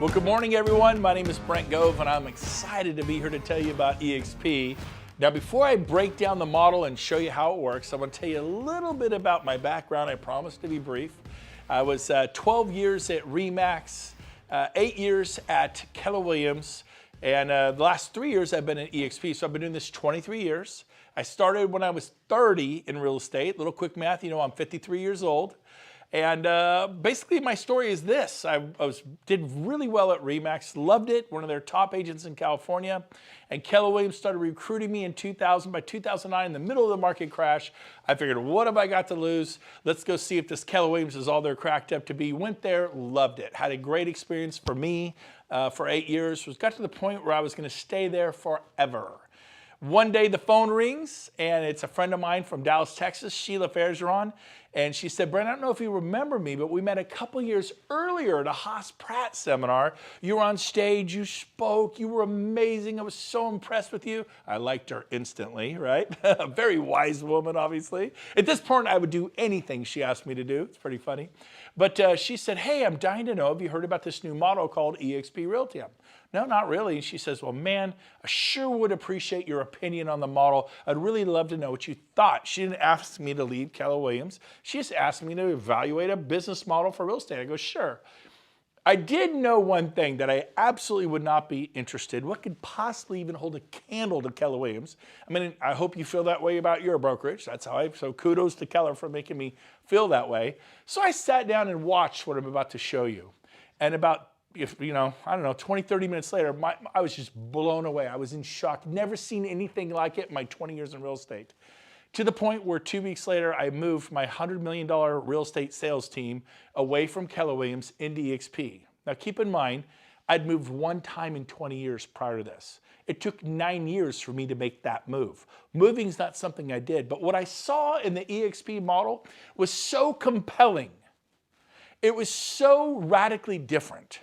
Well, good morning, everyone. My name is Brent Gove, and I'm excited to be here to tell you about eXp. Now, before I break down the model and show you how it works, I want to tell you a little bit about my background. I promise to be brief. I was 12 years at RE/MAX, 8 years at Keller Williams, and the last 3 years I've been at eXp. So I've been doing this 23 years. I started when I was 30 in real estate. Little quick math, you know, I'm 53 years old. And basically my story is this. I did really well at RE/MAX, loved it, one of their top agents in California. And Keller Williams started recruiting me in 2000. By 2009, in the middle of the market crash, I figured, what have I got to lose? Let's go see if this Keller Williams is all they're cracked up to be. Went there, loved it. Had a great experience for me for 8 years. Got to the point where I was going to stay there forever. One day the phone rings, and it's a friend of mine from Dallas, Texas, Sheila Fairgeron, and she said, Brent, I don't know if you remember me, but we met a couple years earlier at a Haas Pratt seminar. You were on stage, you spoke, you were amazing. I was so impressed with you. I liked her instantly, right? A very wise woman, obviously. At this point, I would do anything she asked me to do. It's pretty funny. But she said, hey, I'm dying to know, have you heard about this new model called eXp Realty? No, not really. She says, well, man, I sure would appreciate your opinion on the model. I'd really love to know what you thought. She didn't ask me to leave Keller Williams. She just asked me to evaluate a business model for real estate. I go, sure. I did know one thing, that I absolutely would not be interested. What could possibly even hold a candle to Keller Williams? I mean, I hope you feel that way about your brokerage. That's how so kudos to Keller for making me feel that way. So I sat down and watched what I'm about to show you. And about, you know, I don't know, 20, 30 minutes later, I was just blown away. I was in shock. Never seen anything like it in my 20 years in real estate. To the point where 2 weeks later, I moved my $100 million real estate sales team away from Keller Williams into eXp. Now keep in mind, I'd moved one time in 20 years prior to this. It took 9 years for me to make that move. Moving is not something I did, but what I saw in the eXp model was so compelling. It was so radically different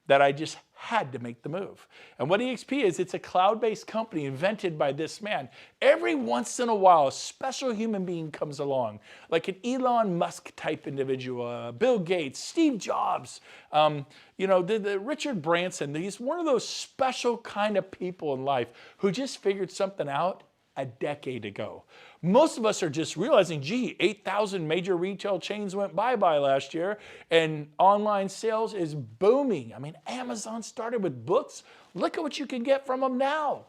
that I just had to make the move. And what eXp is, it's a cloud-based company invented by this man. Every once in a while, a special human being comes along, like an Elon Musk type individual, Bill Gates, Steve Jobs, you know, the Richard Branson. He's one of those special kind of people in life who just figured something out a decade ago. Most of us are just realizing, gee, 8,000 major retail chains went bye-bye last year, and online sales is booming. I mean, Amazon started with books. Look at what you can get from them now.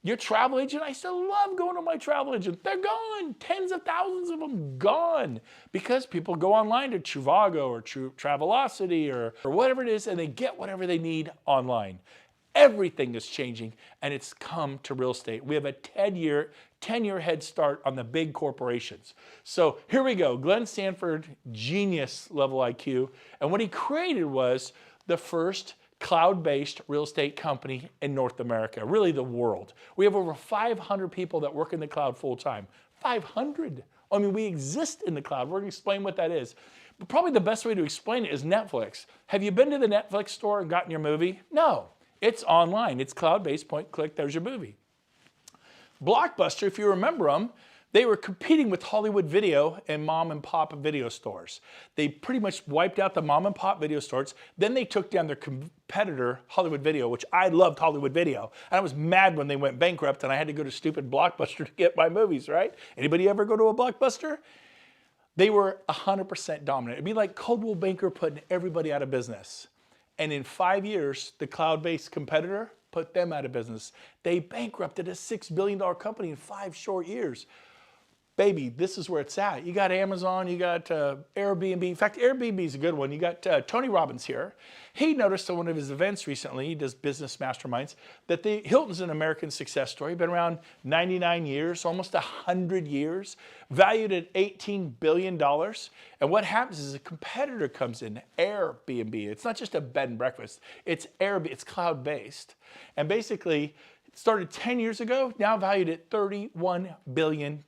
Your travel agent, I still love going to my travel agent. They're gone. Tens of thousands of them gone, because people go online to Trivago or Travelocity or whatever it is, and they get whatever they need online. Everything is changing, and it's come to real estate. We have a 10-year head start on the big corporations. So here we go. Glenn Sanford, genius level IQ. And what he created was the first cloud-based real estate company in North America, really the world. We have over 500 people that work in the cloud full-time. 500. I mean, we exist in the cloud. We're going to explain what that is. But probably the best way to explain it is Netflix. Have you been to the Netflix store and gotten your movie? No. It's online. It's cloud-based, point, click, there's your movie. Blockbuster, if you remember them, they were competing with Hollywood Video and mom and pop video stores. They pretty much wiped out the mom and pop video stores. Then they took down their competitor, Hollywood Video, which I loved Hollywood Video. And I was mad when they went bankrupt and I had to go to stupid Blockbuster to get my movies, right? Anybody ever go to a Blockbuster? They were 100% dominant. It'd be like Coldwell Banker putting everybody out of business. And in 5 years, the cloud-based competitor put them out of business. They bankrupted a $6 billion company in 5 short years. Baby, this is where it's at. You got Amazon, you got Airbnb. In fact, Airbnb is a good one. You got Tony Robbins here. He noticed at one of his events recently, he does business masterminds, that Hilton's an American success story. Been around 99 years, almost 100 years, valued at $18 billion. And what happens is a competitor comes in, Airbnb. It's not just a bed and breakfast. It's Airbnb. It's cloud-based. And basically, started 10 years ago, now valued at $31 billion.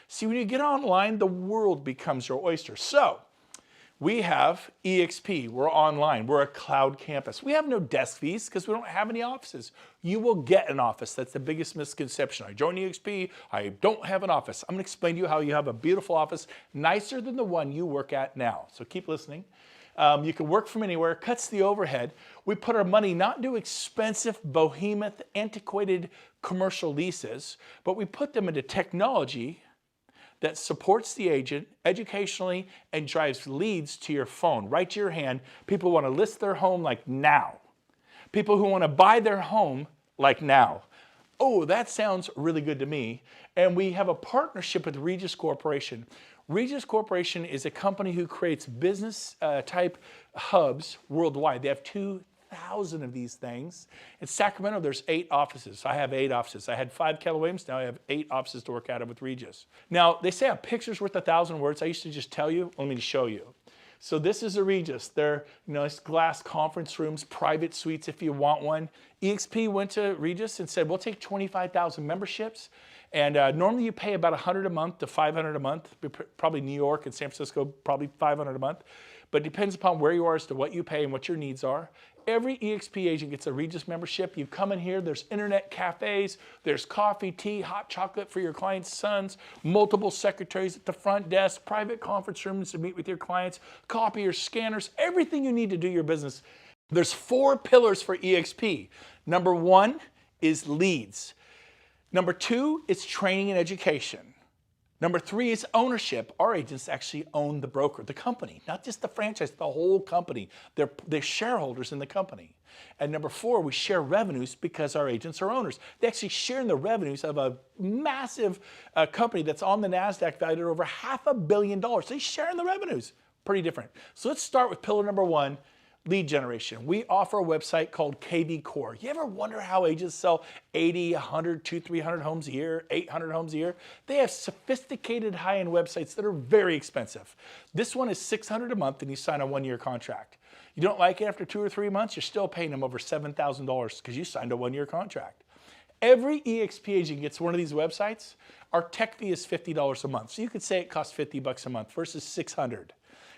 See, when you get online, the world becomes your oyster. So we have eXp, we're online, we're a cloud campus. We have no desk fees because we don't have any offices. You will get an office. That's the biggest misconception. I joined eXp, I don't have an office. I'm gonna explain to you how you have a beautiful office, nicer than the one you work at now. So keep listening. You can work from anywhere, cuts the overhead. We put our money not into expensive, behemoth, antiquated commercial leases, but we put them into technology that supports the agent educationally and drives leads to your phone, right to your hand. People want to list their home like now. People who want to buy their home like now. Oh, that sounds really good to me. And we have a partnership with Regis Corporation. Regis Corporation is a company who creates business type hubs worldwide. They have 2,000 of these things. In Sacramento, there's 8 offices. I have 8 offices. I had 5 Keller Williams. Now I have 8 offices to work out of with Regis. Now, they say a picture's worth 1,000 words. I used to just tell you. Let me show you. So this is a Regis. They're nice glass conference rooms, private suites if you want one. eXp went to Regis and said, we'll take 25,000 memberships. And normally you pay about $100 a month to $500 a month. Probably New York and San Francisco, probably $500 a month. But it depends upon where you are as to what you pay and what your needs are. Every eXp agent gets a Regis membership. You come in here, there's internet cafes, there's coffee, tea, hot chocolate for your clients' sons, multiple secretaries at the front desk, private conference rooms to meet with your clients, copiers, scanners, everything you need to do your business. There's 4 pillars for eXp. Number 1 is leads. Number 2 is training and education. Number 3 is ownership. Our agents actually own the broker, the company, not just the franchise, the whole company. They're shareholders in the company. And number 4, we share revenues because our agents are owners. They actually share in the revenues of a massive company that's on the NASDAQ valued at over $500 million. They share in the revenues. Pretty different. So let's start with pillar number 1. Lead generation. We offer a website called KV Core. You ever wonder how agents sell 80, 100, 200, 300 homes a year, 800 homes a year? They have sophisticated high-end websites that are very expensive. This one is $600 a month and you sign a 1-year contract. You don't like it after 2 or 3 months, you're still paying them over $7,000 because you signed a 1-year contract. Every eXp agent gets one of these websites. Our tech fee is $50 a month. So you could say it costs $50 a month versus $600.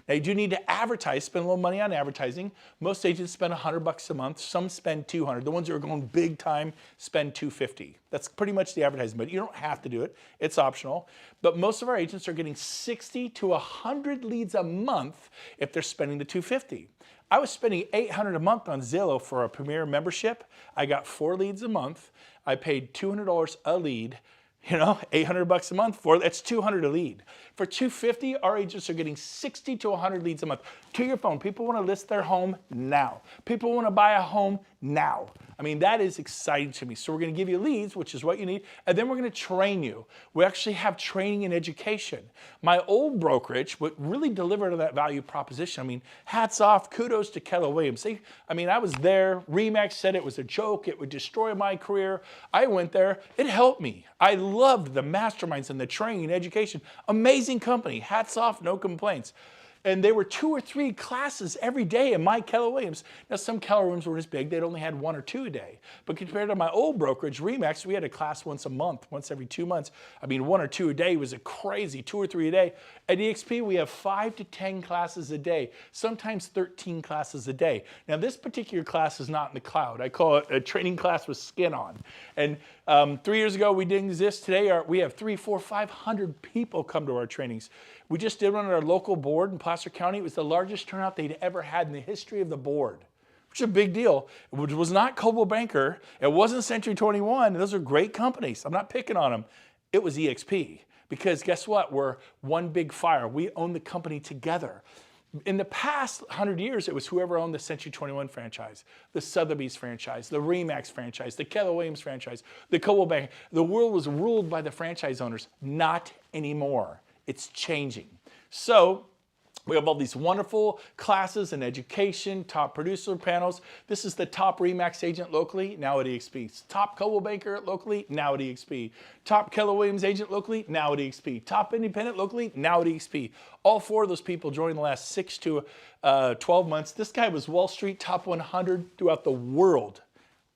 Now you do need to advertise, spend a little money on advertising. Most agents spend $100 a month. Some spend $200. The ones who are going big time spend $250. That's pretty much the advertising, but you don't have to do it. It's optional. But most of our agents are getting 60 to 100 leads a month if they're spending the $250. I was spending $800 a month on Zillow for a Premier membership. I got 4 leads a month. I paid $200 a lead. You know, $800 a month for that's $200 a lead. For $250, our agents are getting 60 to 100 leads a month to your phone. People want to list their home now. People want to buy a home now. I mean, that is exciting to me. So we're going to give you leads, which is what you need, and then we're going to train you. We actually have training and education. My old brokerage would really deliver to that value proposition. I mean, hats off, kudos to Keller Williams. I was there. RE/MAX said it was a joke. It would destroy my career. I went there. It helped me. I loved the masterminds and the training and education. Amazing company. Hats off, no complaints. And there were 2 or 3 classes every day in my Keller Williams. Now, some Keller Williams were as big, they'd only had 1 or 2 a day. But compared to my old brokerage, RE/MAX, we had a class once a month, once every 2 months. I mean, 1 or 2 a day was a crazy, 2 or 3 a day. At eXp, we have 5 to 10 classes a day, sometimes 13 classes a day. Now, this particular class is not in the cloud. I call it a training class with skin on. And 3 years ago, we didn't exist. Today, we have 300, 400, 500 people come to our trainings. We just did one at our local board in Placer County. It was the largest turnout they'd ever had in the history of the board, which is a big deal. It was not Coldwell Banker. It wasn't Century 21. Those are great companies. I'm not picking on them. It was eXp because guess what? We're one big fire. We own the company together. In the past 100 years, it was whoever owned the Century 21 franchise, the Sotheby's franchise, the RE/MAX franchise, the Keller Williams franchise, the Coldwell Banker. The world was ruled by the franchise owners. Not anymore. It's changing. So we have all these wonderful classes and education, top producer panels. This is the top RE/MAX agent locally, now at eXp. Top Coldwell Banker locally, now at eXp. Top Keller Williams agent locally, now at eXp. Top independent locally, now at eXp. All 4 of those people joined in the last 6 to 12 months. This guy was Wall Street top 100 throughout the world.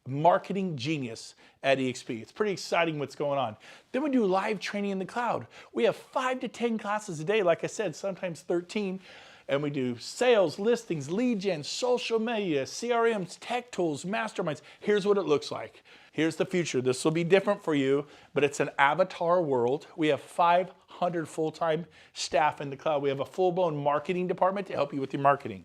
Marketing genius at eXp. It's pretty exciting what's going on. Then we do live training in the cloud. We have 5 to 10 classes a day, like I said, sometimes 13. And we do sales, listings, lead gen, social media, CRMs, tech tools, masterminds. Here's what it looks like. Here's the future. This will be different for you, but it's an avatar world. We have 500 full-time staff in the cloud. We have a full-blown marketing department to help you with your marketing.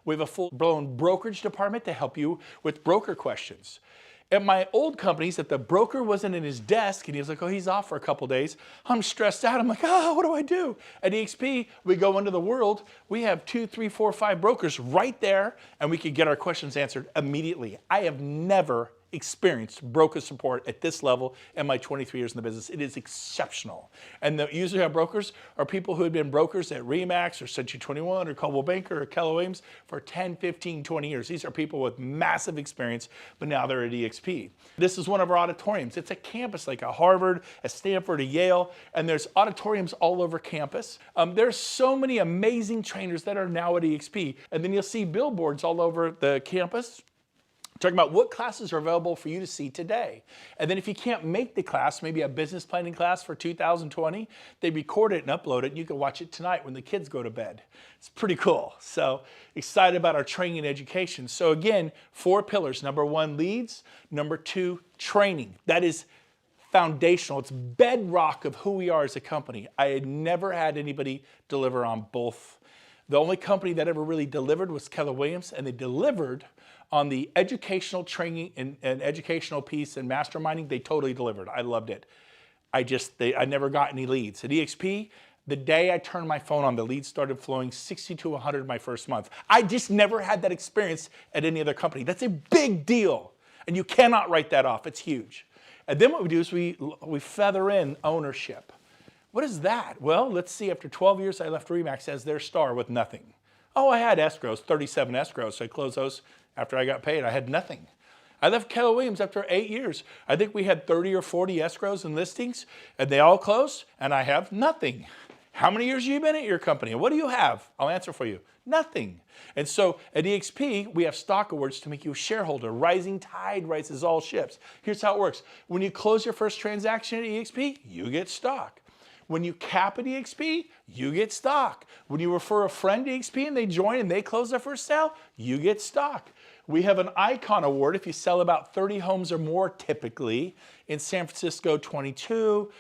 We have a full-blown brokerage department to help you with broker questions. At my old companies, if the broker wasn't in his desk and he was like, oh, he's off for a couple days, I'm stressed out. I'm like, what do I do? At eXp, we go into the world. We have 2, 3, 4, 5 brokers right there, and we can get our questions answered immediately. I have never experienced broker support at this level in my 23 years in the business. It is exceptional. And usually our brokers are people who have been brokers at Remax or Century 21 or Coldwell Banker or Keller Williams for 10, 15, 20 years. These are people with massive experience, but now they're at eXp. This is one of our auditoriums. It's a campus like a Harvard, a Stanford, a Yale, and there's auditoriums all over campus. There's so many amazing trainers that are now at eXp. And then you'll see billboards all over the campus talking about what classes are available for you to see today. And then if you can't make the class, maybe a business planning class for 2020, they record it and upload it, and you can watch it tonight when the kids go to bed. It's pretty cool. So excited about our training and education. So again, 4 pillars. Number 1, leads. Number 2, training. That is foundational. It's bedrock of who we are as a company. I had never had anybody deliver on both. The only company that ever really delivered was Keller Williams, and they delivered on the educational training and educational piece and masterminding. They totally delivered. I loved it. I never got any leads. At eXp, the day I turned my phone on, the leads started flowing 60 to 100 my first month. I just never had that experience at any other company. That's a big deal, and you cannot write that off. It's huge. And then what we do is we feather in ownership. What is that? Well, let's see. After 12 years, I left Remax as their star with nothing. Oh, I had escrows, 37 escrows, so I closed those after I got paid. I had nothing. I left Keller Williams after 8 years. I think we had 30 or 40 escrows and listings, and they all closed, and I have nothing. How many years have you been at your company? What do you have? I'll answer for you. Nothing. And so at eXp, we have stock awards to make you a shareholder. Rising tide rises all ships. Here's how it works. When you close your first transaction at eXp, you get stock. When you cap at eXp, you get stock. When you refer a friend to eXp and they join and they close their first sale, you get stock. We have an icon award if you sell about 30 homes or more typically. In San Francisco, 22.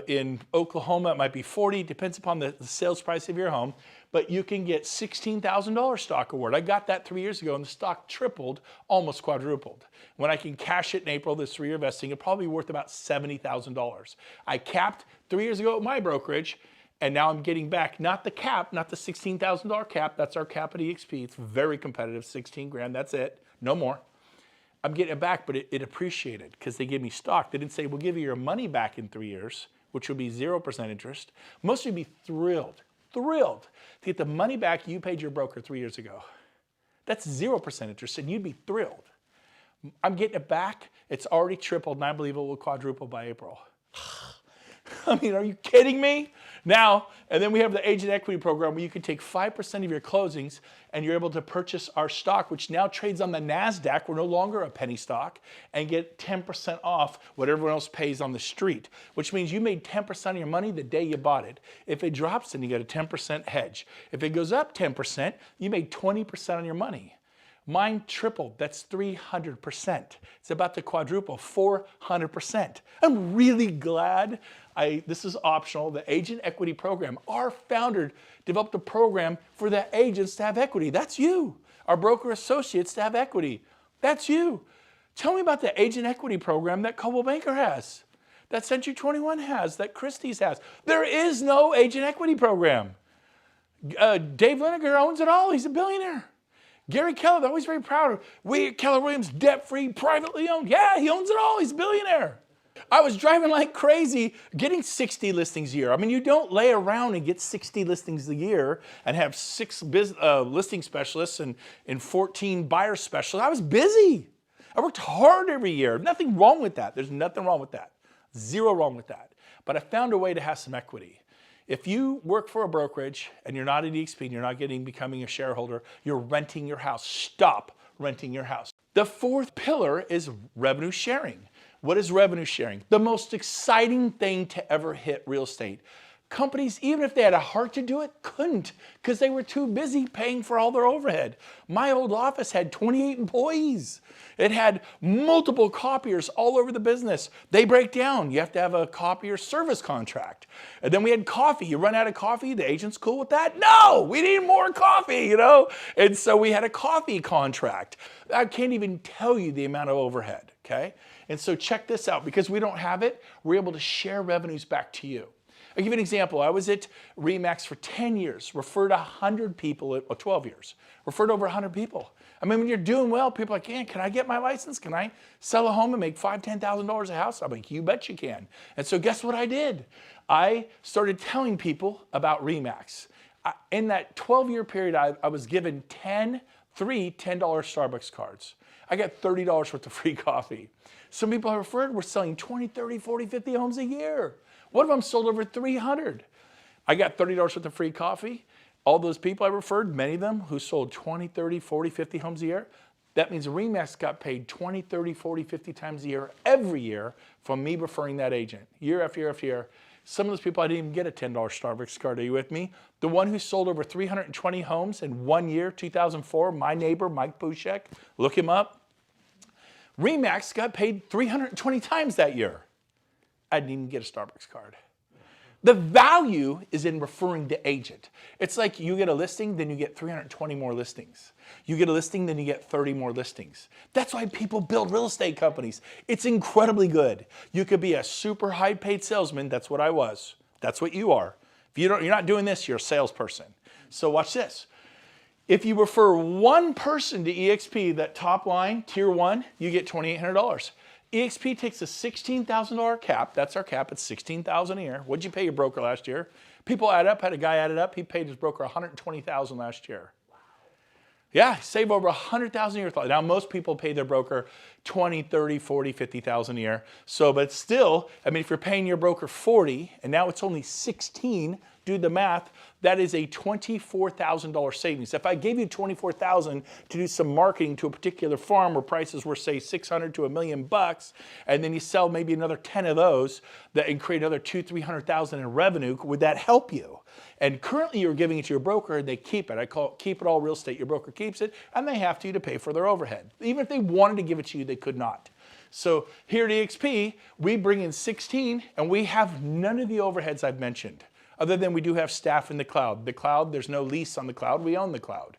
In Oklahoma, it might be 40. Depends upon the sales price of your home. But you can get $16,000 stock award. I got that 3 years ago, and the stock tripled, almost quadrupled. When I can cash it in April, this 3-year vesting, it'll probably be worth about $70,000. I capped 3 years ago at my brokerage, and now I'm getting back, not the cap, not the $16,000 cap. That's our cap at eXp. It's very competitive, 16 grand, that's it, no more. I'm getting it back, but it appreciated because they gave me stock. They didn't say, we'll give you your money back in 3 years, which would be 0% interest. Most of you would be thrilled to get the money back you paid your broker 3 years ago. That's 0% interest, and you'd be thrilled. I'm getting it back. It's already tripled, and I believe it will quadruple by April. I mean, are you kidding me? Now, and then we have the agent equity program where you can take 5% of your closings and you're able to purchase our stock, which now trades on the NASDAQ. We're no longer a penny stock, and get 10% off what everyone else pays on the street, which means you made 10% of your money the day you bought it. If it drops, then you get a 10% hedge. If it goes up 10%, you made 20% on your money. Mine tripled. That's 300%. It's about to quadruple, 400%. I'm really glad. This is optional. The Agent Equity Program. Our founder developed a program for the agents to have equity. That's you. Our broker associates to have equity. That's you. Tell me about the Agent Equity Program that Coldwell Banker has, that Century 21 has, that Christie's has. There is no Agent Equity Program. Dave Lineker owns it all. He's a billionaire. Gary Keller, they're always very proud of. We at Keller Williams, debt-free, privately owned. Yeah, he owns it all. He's a billionaire. I was driving like crazy, getting 60 listings a year. I mean, you don't lay around and get 60 listings a year and have 6 listing specialists and 14 buyer specialists. I was busy. I worked hard every year. Nothing wrong with that. There's nothing wrong with that. Zero wrong with that. But I found a way to have some equity. If you work for a brokerage and you're not at eXp and you're not becoming a shareholder, you're renting your house. Stop renting your house. The 4th pillar is revenue sharing. What is revenue sharing? The most exciting thing to ever hit real estate. Companies, even if they had a heart to do it, couldn't because they were too busy paying for all their overhead. My old office had 28 employees. It had multiple copiers all over the business. They break down. You have to have a copier service contract. And then we had coffee. You run out of coffee, the agent's cool with that? No, we need more coffee, you know? And so we had a coffee contract. I can't even tell you the amount of overhead, okay? And so check this out. Because we don't have it, we're able to share revenues back to you. I'll give you an example. I was at RE/MAX for 10 years, referred 100 people, 12 years, referred over 100 people. I mean, when you're doing well, people are like, yeah, can I get my license? Can I sell a home and make $5,000, $10,000 a house? I'm like, you bet you can. And so guess what I did? I started telling people about RE/MAX. In that 12-year period, I was given three $10 Starbucks cards. I got $30 worth of free coffee. Some people I referred were selling 20, 30, 40, 50 homes a year. One of them sold over 300. I got $30 worth of free coffee. All those people I referred, many of them who sold 20, 30, 40, 50 homes a year, that means RE/MAX got paid 20, 30, 40, 50 times a year, every year, from me referring that agent, year after year after year. Some of those people, I didn't even get a $10 Starbucks card. Are you with me? The one who sold over 320 homes in 1 year, 2004, my neighbor, Mike Bushek, look him up. RE/MAX got paid 320 times that year. I didn't even get a Starbucks card. The value is in referring the agent. It's like you get a listing, then you get 320 more listings. You get a listing, then you get 30 more listings. That's why people build real estate companies. It's incredibly good. You could be a super high paid salesman. That's what I was. That's what you are. If you're not doing this, you're a salesperson. So watch this. If you refer one person to eXp, that top line, tier 1, you get $2,800. eXp takes a $16,000 cap. That's our cap. It's $16,000 a year. What'd you pay your broker last year? People add up. Had a guy added up. He paid his broker $120,000 last year. Yeah, save over $100,000 a year. Now most people pay their broker $20,000, $30,000, $40,000, $50,000 a year. So, but still, I mean, if you're paying your broker $40,000 and now it's only $16,000, do the math. That is a $24,000 savings. If I gave you $24,000 to do some marketing to a particular farm where prices were, say, $600,000 to $1 million, and then you sell maybe another 10 of those and create another $200,000, $300,000 in revenue, would that help you? And currently you're giving it to your broker and they keep it. I call it keep it all real estate. Your broker keeps it and they have to pay for their overhead. Even if they wanted to give it to you, they could not. So here at eXp, we bring in 16 and we have none of the overheads I've mentioned. Other than we do have staff in the cloud. The cloud, there's no lease on the cloud. We own the cloud.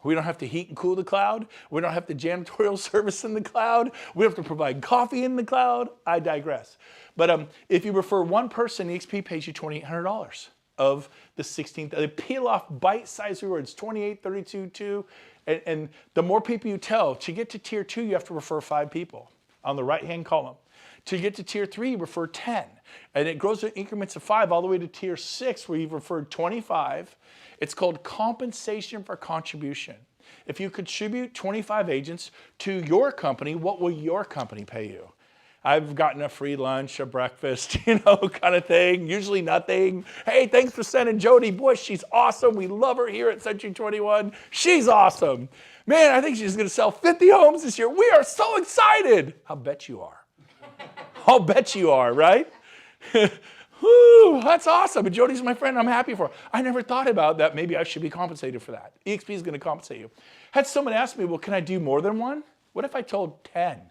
We don't have to heat and cool the cloud. We don't have to janitorial service in the cloud. We don't have to provide coffee in the cloud. I digress. But if you refer one person, eXp pays you $2,800 of the 16th. They peel off bite-sized rewards, 28, 32, 2. And the more people you tell, to get to tier 2, you have to refer 5 people on the right-hand column. To get to tier 3, refer 10. And it grows in increments of 5 all the way to tier 6 where you've referred 25. It's called compensation for contribution. If you contribute 25 agents to your company, what will your company pay you? I've gotten a free lunch, a breakfast, kind of thing. Usually nothing. Hey, thanks for sending Jody Bush. She's awesome. We love her here at Century 21. She's awesome. Man, I think she's going to sell 50 homes this year. We are so excited. I'll bet you are. I'll bet you are, right? Whew, that's awesome. And Jody's my friend. I'm happy for her. I never thought about that. Maybe I should be compensated for that. eXp is going to compensate you. Had someone ask me, well, can I do more than one? What if I told 10?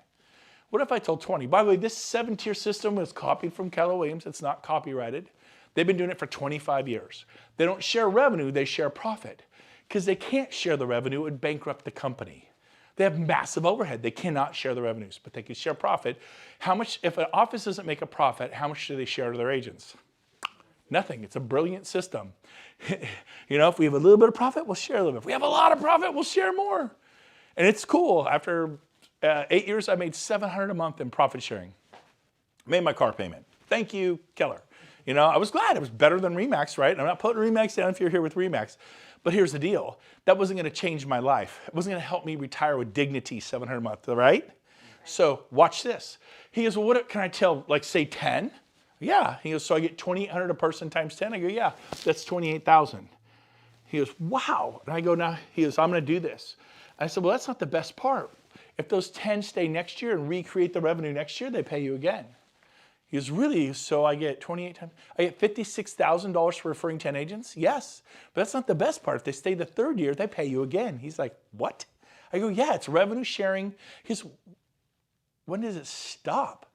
What if I told 20? By the way, this 7-tier system was copied from Keller Williams. It's not copyrighted. They've been doing it for 25 years. They don't share revenue. They share profit. Because they can't share the revenue. It would bankrupt the company. They have massive overhead. They cannot share the revenues, but they can share profit. How much, if an office doesn't make a profit, how much do they share to their agents? Nothing. It's a brilliant system. If we have a little bit of profit, we'll share a little bit. If we have a lot of profit, we'll share more. And it's cool. After 8 years, I made $700 a month in profit sharing. Made my car payment. Thank you, Keller. I was glad. It was better than RE/MAX, right? I'm not putting RE/MAX down if you're here with RE/MAX. But here's the deal. That wasn't going to change my life. It wasn't going to help me retire with dignity, $700 a month, right? So watch this. He goes, well, what can I tell, like say 10? Yeah. He goes, so I get $2,800 a person times 10? I go, yeah, that's $28,000. He goes, wow. And I go, now, he goes, I'm going to do this. I said, well, that's not the best part. If those 10 stay next year and recreate the revenue next year, they pay you again. He goes, really? So I get 28 times, I get $56,000 for referring 10 agents? Yes, but that's not the best part. If they stay the third year, they pay you again. He's like, what? I go, yeah, it's revenue sharing. He goes, when does it stop?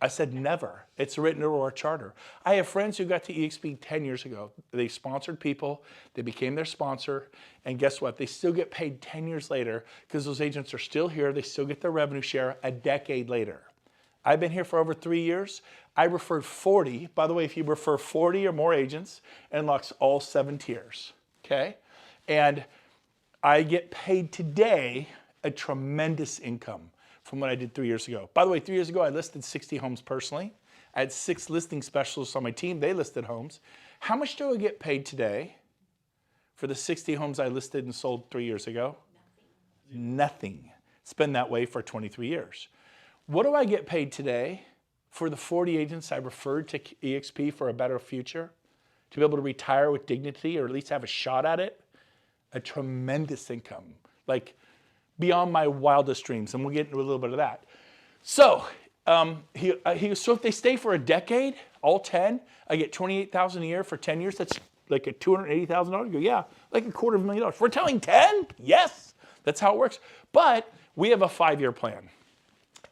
I said, never. It's written into our charter. I have friends who got to eXp 10 years ago. They sponsored people, they became their sponsor, and guess what? They still get paid 10 years later because those agents are still here. They still get their revenue share a decade later. I've been here for over 3 years. I referred 40. By the way, if you refer 40 or more agents, it unlocks all 7 tiers, okay? And I get paid today a tremendous income from what I did 3 years ago. By the way, 3 years ago, I listed 60 homes personally. I had 6 listing specialists on my team. They listed homes. How much do I get paid today for the 60 homes I listed and sold 3 years ago? Nothing. It's been that way for 23 years. What do I get paid today for the 40 agents I referred to eXp for a better future? To be able to retire with dignity or at least have a shot at it? A tremendous income, like beyond my wildest dreams. And we'll get into a little bit of that. So, so if they stay for a decade, all 10, I get $28,000 a year for 10 years. That's like a $280,000. You go, yeah, like $250,000. We're telling 10? Yes, that's how it works. But we have a 5-year plan.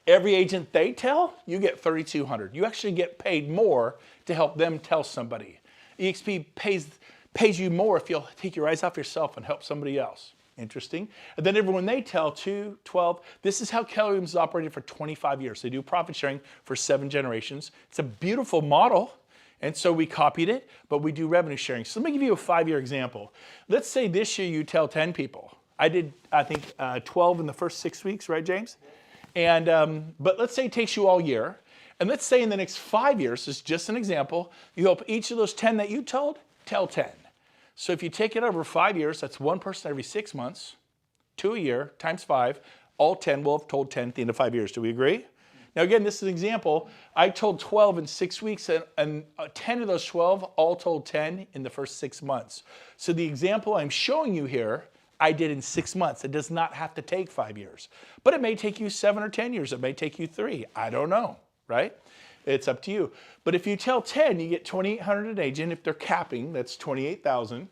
Every agent they tell, you get $3,200. You actually get paid more to help them tell somebody. eXp pays you more if you'll take your eyes off yourself and help somebody else. Interesting. And then everyone they tell, 2, 12. This is how Keller Williams has operated for 25 years. They do profit sharing for 7 generations. It's a beautiful model. And so we copied it, but we do revenue sharing. So let me give you a 5-year example. Let's say this year you tell 10 people. I did, I think, 12 in the first 6 weeks, right, James? And, but let's say it takes you all year. And let's say in the next 5 years, this is just an example, you help each of those 10 that you told, tell 10. So if you take it over 5 years, that's 1 person every 6 months, 2 a year, times 5, all 10 will have told 10 at the end of 5 years. Do we agree? Now again, this is an example. I told 12 in 6 weeks, and 10 of those 12 all told 10 in the first 6 months. So the example I'm showing you here, I did in 6 months. It does not have to take 5 years. But it may take you 7 or 10 years. It may take you 3. I don't know, right? It's up to you. But if you tell 10, you get $2,800 an agent. If they're capping, that's $28,000.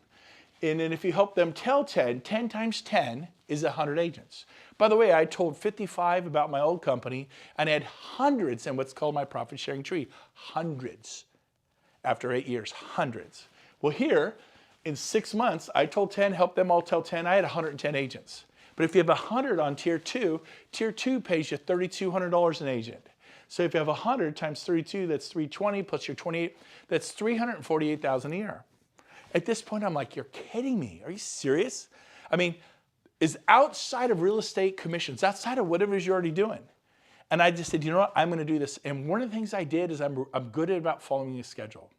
And then if you help them tell 10, 10 times 10 is 100 agents. By the way, I told 55 about my old company, and I had hundreds in what's called my profit sharing tree. Hundreds. After 8 years, hundreds. Well, here, in 6 months, I told 10, helped them all tell 10. I had 110 agents. But if you have 100 on tier 2 pays you $3,200 an agent. So if you have 100 times 32, that's 320 plus your 28, that's $348,000 a year. At this point, I'm like, you're kidding me. Are you serious? I mean, is outside of real estate commissions, outside of whatever it is you're already doing. And I just said, you know what, I'm going to do this. And one of the things I did is I'm good at about following a schedule.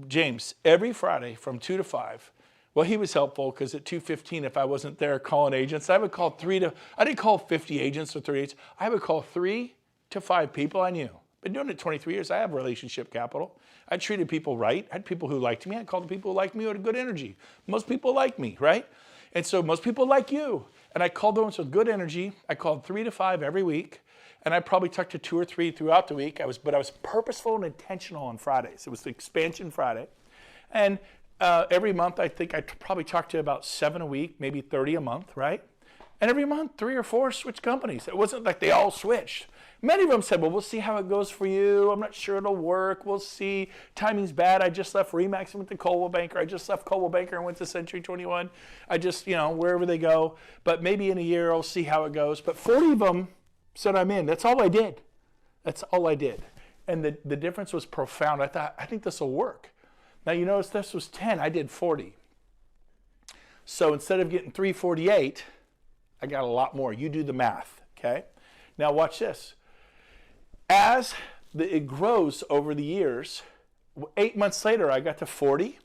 James, every Friday from 2 to 5, well, he was helpful because at 2:15, if I wasn't there calling agents, I would call I didn't call 50 agents or 30 agents. I would call 3 to 5 people I knew. Been doing it 23 years. I have relationship capital. I treated people right. I had people who liked me. I called the people who liked me who had good energy. Most people like me, right? And so most people like you. And I called the ones with good energy. I called 3 to 5 every week. And I probably talked to 2 or 3 throughout the week. But I was purposeful and intentional on Fridays. It was the expansion Friday. And every month, I think I probably talked to about 7 a week, maybe 30 a month, right? And every month, 3 or 4 switched companies. It wasn't like they all switched. Many of them said, well, we'll see how it goes for you. I'm not sure it'll work. We'll see. Timing's bad. I just left Remax and went to Coldwell Banker. I just left Coldwell Banker and went to Century 21. I just, wherever they go. But maybe in a year, I'll see how it goes. But 40 of them said I'm in. That's all I did. That's all I did. And the difference was profound. I think this will work. Now, you notice this was 10. I did 40. So instead of getting 348, I got a lot more. You do the math, okay? Now watch this. As it grows over the years, 8 months later, I got to 40.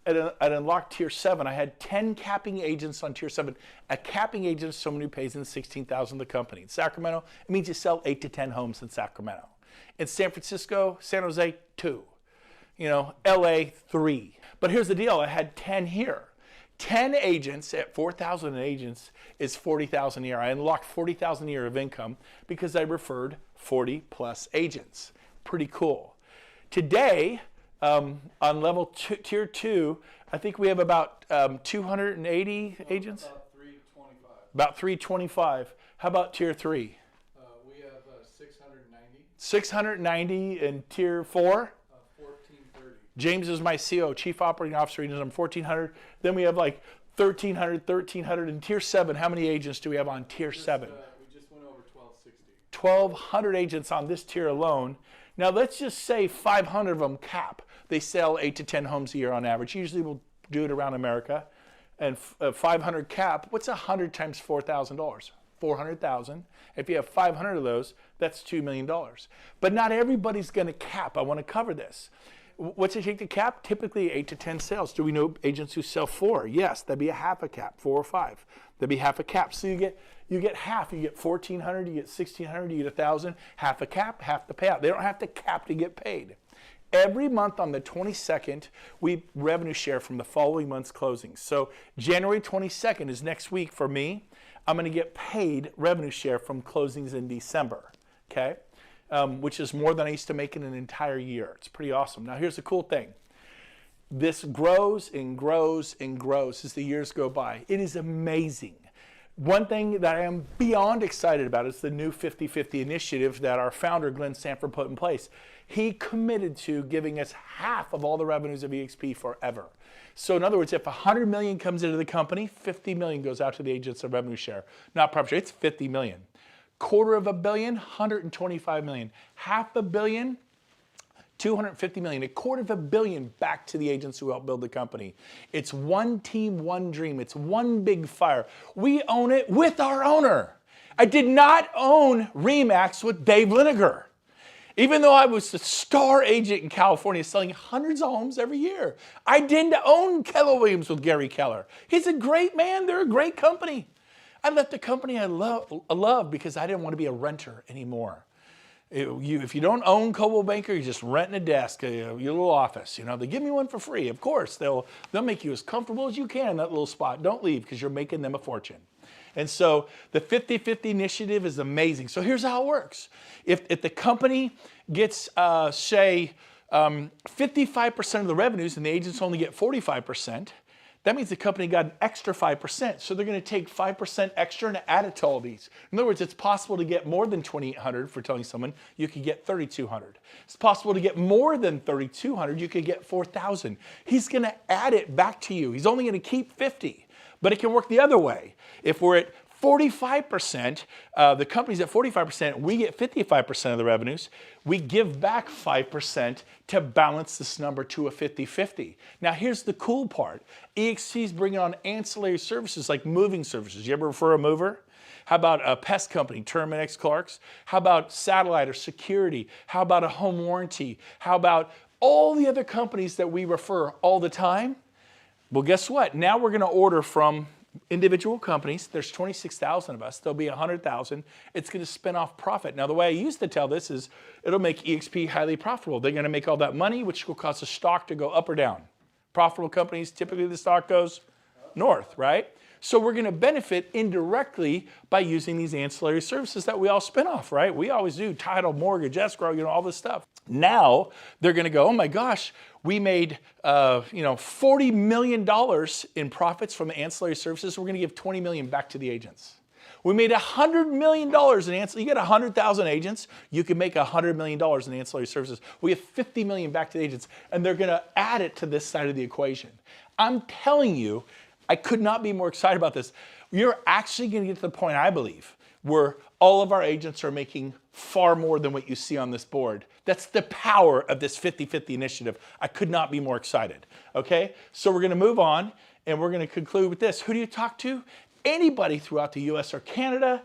I'd unlocked tier 7. I had 10 capping agents on tier 7. A capping agent is someone who pays in $16,000 the company. In Sacramento, it means you sell 8 to 10 homes in Sacramento. In San Francisco, San Jose, 2. LA, 3. But here's the deal. I had 10 here. 10 agents at 4,000 agents is 40,000 a year. I unlocked 40,000 a year of income because I referred 40 plus agents. Pretty cool. Today, on level tier 2, I think we have about 280 agents? About 325. About 325. How about tier 3? We have 690. 690 in tier 4? 1430. James is my CO, Chief Operating Officer. He does 1,400. Then we have like 1,300 in tier 7. How many agents do we have on tier 7? We just went over 1260. 1,200 agents on this tier alone. Now let's just say 500 of them cap. They sell 8 to 10 homes a year on average. Usually we'll do it around America. And 500 cap, what's 100 times $4,000? 400,000. If you have 500 of those, that's $2 million. But not everybody's going to cap. I want to cover this. What's it take to cap? Typically 8 to 10 sales. Do we know agents who sell 4? Yes, that'd be a half a cap, 4 or 5. That'd be half a cap. So you get half. You get 1,400, you get 1,600, you get 1,000. Half a cap, half the payout. They don't have to cap to get paid. Every month on the 22nd, we revenue share from the following month's closings. So January 22nd is next week for me. I'm going to get paid revenue share from closings in December, okay? Which is more than I used to make in an entire year. It's pretty awesome. Now here's the cool thing. This grows and grows and grows as the years go by. It is amazing. One thing that I am beyond excited about is the new 50-50 initiative that our founder, Glenn Sanford, put in place. He committed to giving us half of all the revenues of eXp forever. So in other words, if 100 million comes into the company, 50 million goes out to the agents of revenue share, not profit share. It's 50 million. $250 million, 125 million. $500 million, 250 million. $250 million back to the agents who help build the company. It's one team, one dream. It's one big fire. We own it with our owner. I did not own RE/MAX with Dave Liniger. Even though I was a star agent in California selling hundreds of homes every year. I didn't own Keller Williams with Gary Keller. He's a great man. They're a great company. I left the company I love because I didn't want to be a renter anymore. If you don't own Coldwell Banker, you're just renting a desk, your little office. You know, they give me one for free. Of course, they'll make you as comfortable as you can in that little spot. Don't leave because you're making them a fortune. And so the 50-50 initiative is amazing. So here's how it works. If the company gets, say, 55% of the revenues and the agents only get 45%, that means the company got an extra 5%. So they're going to take 5% extra and add it to all these. In other words, it's possible to get more than 2,800 for telling someone you could get 3,200. It's possible to get more than 3,200. You could get 4,000. He's going to add it back to you. He's only going to keep 50. But it can work the other way. If we're at 45%, the company's at 45%, we get 55% of the revenues, we give back 5% to balance this number to a 50-50. Now here's the cool part. eXp is bringing on ancillary services like moving services. You ever refer a mover? How about a pest company, Terminix Clark's? How about satellite or security? How about a home warranty? How about all the other companies that we refer all the time? Well, guess what? Now we're going to order from individual companies. There's 26,000 of us. There'll be 100,000. It's going to spin off profit. Now, the way I used to tell this is it'll make eXp highly profitable. They're going to make all that money, which will cause the stock to go up or down. Profitable companies, typically the stock goes north, right? So we're going to benefit indirectly by using these ancillary services that we all spin off, right? We always do title, mortgage, escrow, all this stuff. Now they're going to go, oh my gosh, we made $40 million in profits from the ancillary services. We're going to give $20 million back to the agents. We made $100 million in ancillary. You get 100,000 agents, you can make $100 million in ancillary services. We give $50 million back to the agents, and they're going to add it to this side of the equation. I'm telling you, I could not be more excited about this. You're actually going to get to the point, I believe, where all of our agents are making far more than what you see on this board. That's the power of this 50-50 initiative. I could not be more excited. Okay? So we're going to move on, and we're going to conclude with this. Who do you talk to? Anybody throughout the US or Canada.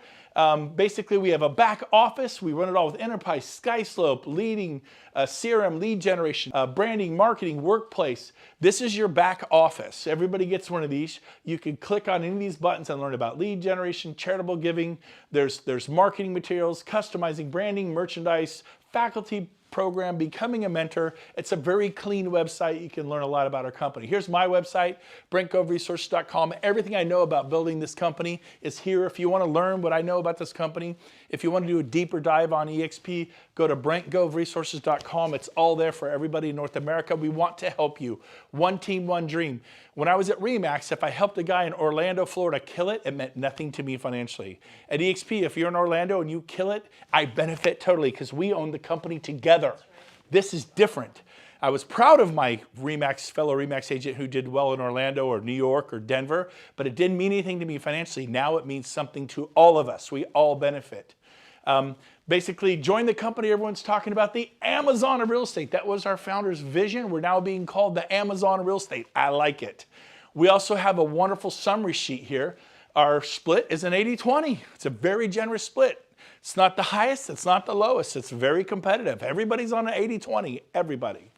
Basically, we have a back office. We run it all with Enterprise, SkySlope, leading CRM, lead generation, branding, marketing, workplace. This is your back office. Everybody gets one of these. You can click on any of these buttons and learn about lead generation, charitable giving. There's marketing materials, customizing, branding, merchandise, faculty program, becoming a mentor. It's a very clean website. You can learn a lot about our company. Here's my website, BrentGoveResources.com. Everything I know about building this company is here. If you want to learn what I know about this company, if you want to do a deeper dive on eXp, go to BrentGoveResources.com. It's all there for everybody in North America. We want to help you. One team, one dream. When I was at RE/MAX, if I helped a guy in Orlando, Florida kill it meant nothing to me financially. At eXp, if you're in Orlando and you kill it, I benefit totally because we own the company together. This is different. I was proud of my fellow RE/MAX agent who did well in Orlando or New York or Denver, but it didn't mean anything to me financially. Now it means something to all of us. We all benefit. Basically, join the company. Everyone's talking about the Amazon of real estate. That was our founder's vision. We're now being called the Amazon of real estate. I like it. We also have a wonderful summary sheet here. Our split is an 80-20. It's a very generous split. It's not the highest, it's not the lowest. It's very competitive. Everybody's on an 80-20, everybody.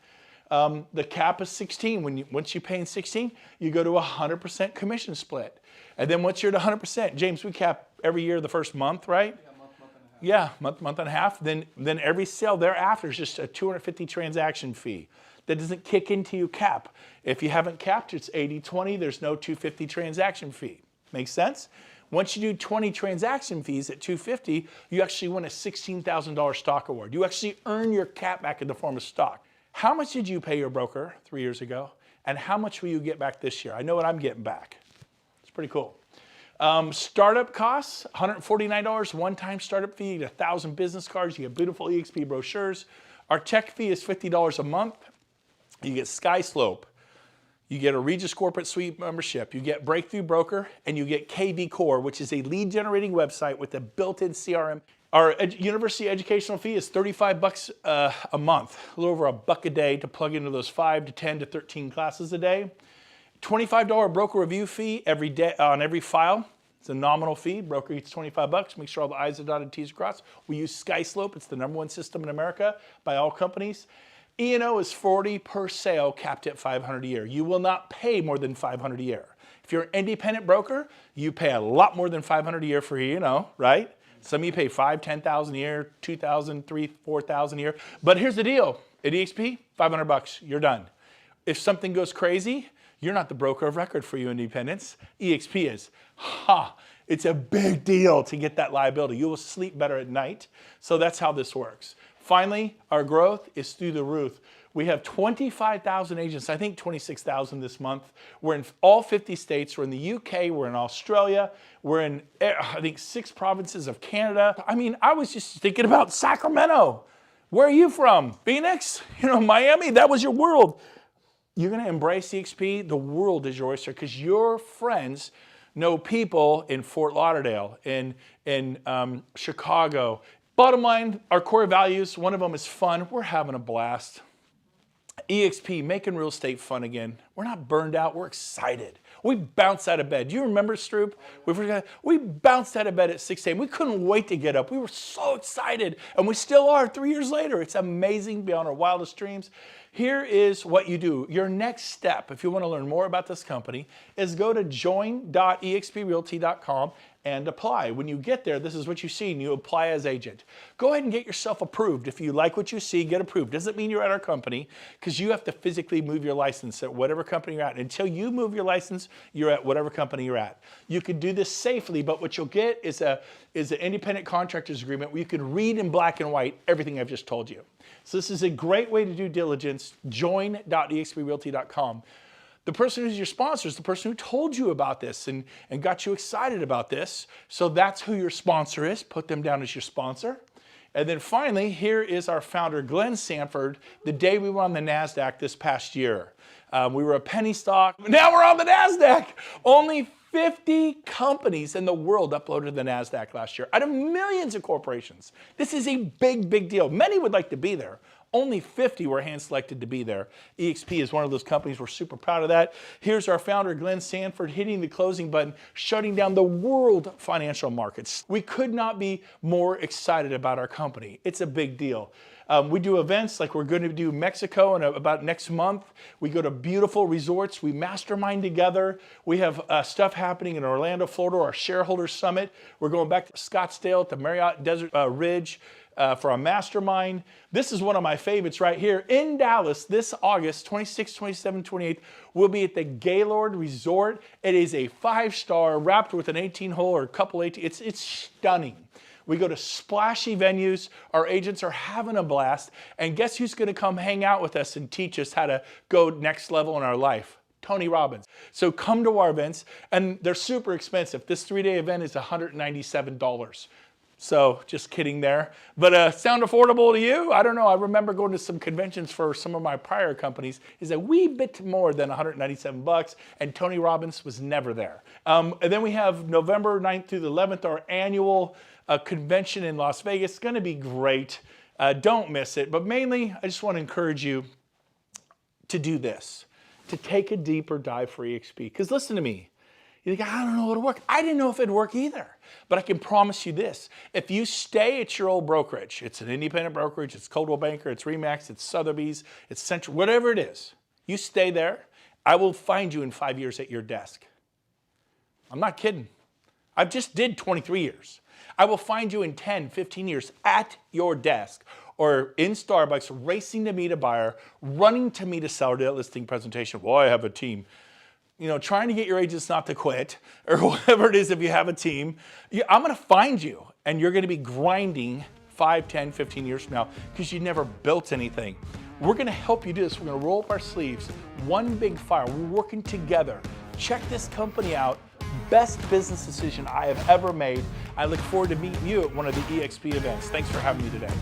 The cap is 16. Once you pay in 16, you go to a 100% commission split. And then once you're at 100%, James, we cap every year the first month, right? Yeah, month and a half. Then every sale thereafter is just a 250 transaction fee. That doesn't kick into your cap. If you haven't capped, it's 80-20. There's no 250 transaction fee. Makes sense? Once you do 20 transaction fees at 250, you actually win a $16,000 stock award. You actually earn your cap back in the form of stock. How much did you pay your broker 3 years ago? And how much will you get back this year? I know what I'm getting back. It's pretty cool. Startup costs, $149, one-time startup fee. You get 1,000 business cards. You get beautiful eXp brochures. Our tech fee is $50 a month. You get SkySlope. You get a Regis Corporate Suite membership. You get Breakthrough Broker, and you get KV Core, which is a lead-generating website with a built-in CRM. Our university educational fee is $35 a month, a little over $1 a day to plug into those 5 to 10 to 13 classes a day. $25 broker review fee every day on every file. It's a nominal fee. Broker gets $25. Make sure all the I's are dotted, T's are crossed. We use SkySlope. It's the #1 system in America by all companies. E&O is $40 per sale, capped at $500 a year. You will not pay more than $500 a year. If you're an independent broker, you pay a lot more than $500 a year for E&O, right? Some of you pay $5,000, $10,000 a year, $2,000, $3,000, $4,000 a year. But here's the deal. At eXp, $500, you're done. If something goes crazy, you're not the broker of record for you independents. eXp is. It's a big deal to get that liability. You will sleep better at night. So that's how this works. Finally, our growth is through the roof. We have 25,000 agents, I think 26,000 this month. We're in all 50 states. We're in the UK, we're in Australia, we're in, I think, 6 provinces of Canada. I mean, I was just thinking about Sacramento. Where are you from? Phoenix? Miami? That was your world. You're gonna embrace eXp, the world is your oyster because your friends know people in Fort Lauderdale, in Chicago. Bottom line, our core values, one of them is fun. We're having a blast. eXp, making real estate fun again. We're not burned out, we're excited. We bounced out of bed. Do you remember, Stroop? We bounced out of bed at 6 a.m. We couldn't wait to get up. We were so excited, and we still are 3 years later. It's amazing beyond our wildest dreams. Here is what you do. Your next step, if you want to learn more about this company, is go to join.exprealty.com and apply. When you get there, this is what you see, and you apply as agent. Go ahead and get yourself approved. If you like what you see, get approved. Doesn't mean you're at our company, because you have to physically move your license at whatever company you're at. Until you move your license, you're at whatever company you're at. You can do this safely, but what you'll get is an independent contractor's agreement where you can read in black and white everything I've just told you. So this is a great way to do diligence. Join.exprealty.com. The person who's your sponsor is the person who told you about this and got you excited about this. So that's who your sponsor is. Put them down as your sponsor. And then finally, here is our founder, Glenn Sanford, the day we were on the NASDAQ this past year. We were a penny stock. Now we're on the NASDAQ. Only 50 companies in the world uploaded to the NASDAQ last year out of millions of corporations. This is a big, big deal. Many would like to be there. Only 50 were hand-selected to be there. eXp is one of those companies. We're super proud of that. Here's our founder, Glenn Sanford, hitting the closing button, shutting down the world financial markets. We could not be more excited about our company. It's a big deal. We do events like we're going to do Mexico in about next month. We go to beautiful resorts. We mastermind together. We have stuff happening in Orlando, Florida, our shareholder summit. We're going back to Scottsdale at the Marriott Desert Ridge. for a mastermind. This is one of my favorites right here in Dallas this August 26, 27, 28. We'll be at the Gaylord Resort. It is a 5-star wrapped with an 18-hole or a couple 18. It's stunning. We go to splashy venues. Our agents are having a blast. And guess who's going to come hang out with us and teach us how to go next level in our life? Tony Robbins. So come to our events, and they're super expensive. This 3-day event is $197. So just kidding there. But sound affordable to you? I don't know. I remember going to some conventions for some of my prior companies. Is a wee bit more than $197, and Tony Robbins was never there. And then we have November 9th through the 11th, our annual convention in Las Vegas. It's going to be great. Don't miss it. But mainly, I just want to encourage you to do this, to take a deeper dive for eXp. Because listen to me. You think, I don't know it'll work. I didn't know if it'd work either. But I can promise you this. If you stay at your old brokerage, it's an independent brokerage, it's Coldwell Banker, it's Remax, it's Sotheby's, it's Central, whatever it is, you stay there, I will find you in 5 years at your desk. I'm not kidding. I just did 23 years. I will find you in 10, 15 years at your desk or in Starbucks, racing to meet a buyer, running to meet a seller to that listing presentation. Well, I have a team. You know, trying to get your agents not to quit or whatever it is if you have a team. I'm going to find you, and you're going to be grinding 5, 10, 15 years from now because you never built anything. We're going to help you do this. We're going to roll up our sleeves. One big fire. We're working together. Check this company out. Best business decision I have ever made. I look forward to meeting you at one of the eXp events. Thanks for having me today.